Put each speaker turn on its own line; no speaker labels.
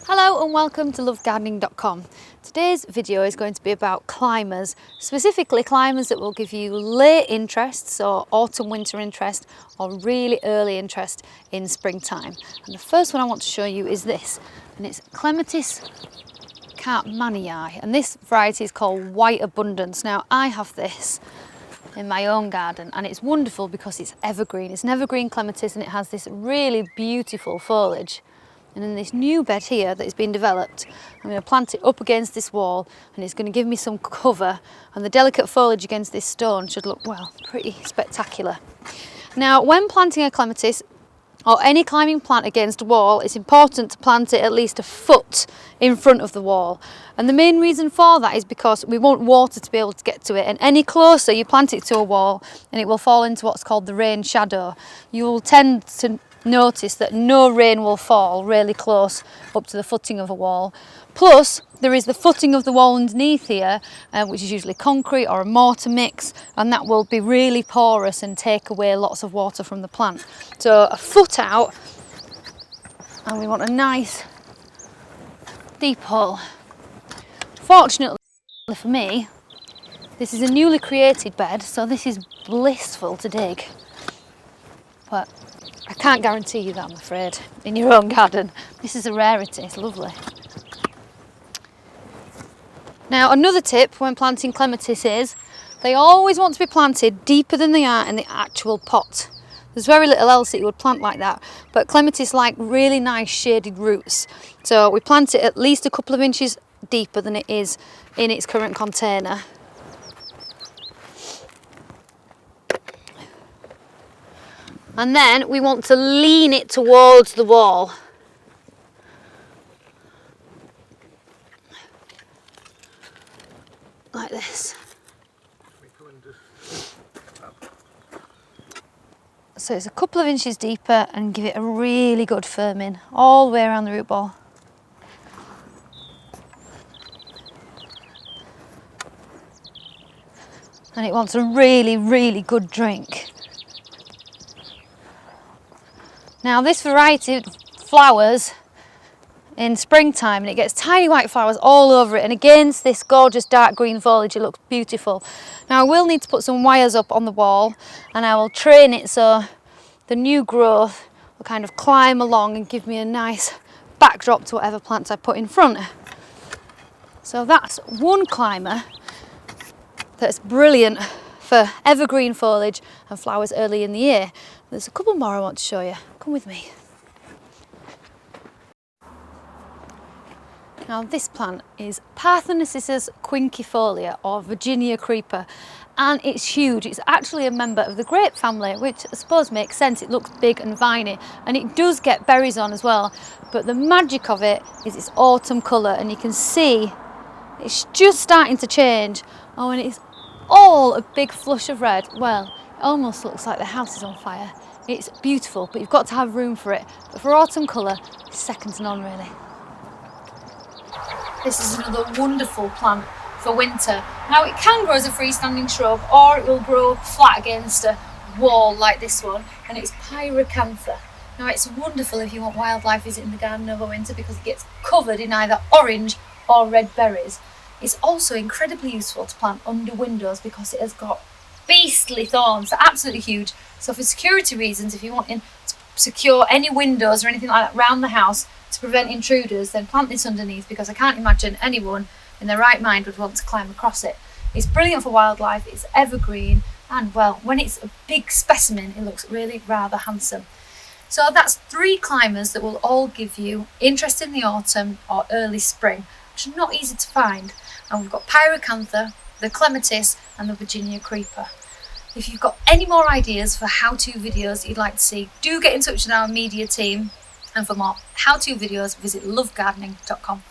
Hello and welcome to lovegardening.com. Today's video is going to be about climbers, specifically climbers that will give you late interest, so autumn winter interest, or really early interest in springtime. And the first one I want to show you is this, and it's Clematis Cartmanii, and this variety is called White Abundance. Now I have this in my own garden and it's wonderful because it's evergreen. It's an evergreen clematis and it has this really beautiful foliage. And in this new bed here that is being developed, I'm going to plant it up against this wall and it's going to give me some cover, and the delicate foliage against this stone should look, well, pretty spectacular. Now, when planting a clematis or any climbing plant against a wall, it's important to plant it at least a foot in front of the wall. And the main reason for that is because we want water to be able to get to it, and any closer you plant it to a wall and it will fall into what's called the rain shadow. You will tend to notice that no rain will fall really close up to the footing of a wall. Plus there is the footing of the wall underneath here, which is usually concrete or a mortar mix, and that will be really porous and take away lots of water from the plant. So a foot out, and we want a nice deep hole. Fortunately for me, this is a newly created bed, so this is blissful to dig, but I can't guarantee you that, I'm afraid, in your own garden. This is a rarity, it's lovely. Now, another tip when planting clematis is they always want to be planted deeper than they are in the actual pot. There's very little else that you would plant like that, but clematis like really nice shaded roots. So we plant it at least a couple of inches deeper than it is in its current container. And then we want to lean it towards the wall. Like this. So it's a couple of inches deeper and give it a really good firming all the way around the root ball. And it wants a really, really good drink. Now this variety flowers in springtime and it gets tiny white flowers all over it, and against this gorgeous dark green foliage it looks beautiful. Now I will need to put some wires up on the wall and I will train it so the new growth will kind of climb along and give me a nice backdrop to whatever plants I put in front. So that's one climber that's brilliant for evergreen foliage and flowers early in the year. There's a couple more I want to show you. Come with me. Now this plant is Parthenocissus quinquefolia, or Virginia creeper, and it's huge. It's actually a member of the grape family, which I suppose makes sense. It looks big and viney and it does get berries on as well, but the magic of it is its autumn colour, and you can see it's just starting to change. Oh, and it's all a big flush of red. Well, it almost looks like the house is on fire. It's beautiful, but you've got to have room for it. But for autumn colour, it's second to none really. This is another wonderful plant for winter. Now it can grow as a freestanding shrub, or it will grow flat against a wall like this one, and it's Pyracantha. Now it's wonderful if you want wildlife visiting the garden over winter because it gets covered in either orange or red berries. It's also incredibly useful to plant under windows because it has got beastly thorns. They're absolutely huge. So for security reasons, if you want to secure any windows or anything like that around the house to prevent intruders, then plant this underneath, because I can't imagine anyone in their right mind would want to climb across it. It's brilliant for wildlife, it's evergreen, and well, when it's a big specimen, it looks really rather handsome. So that's 3 climbers that will all give you interest in the autumn or early spring, which are not easy to find. And we've got Pyracantha, the clematis and the Virginia creeper. If you've got any more ideas for how-to videos that you'd like to see, do get in touch with our media team. And for more how-to videos, visit lovegardening.com.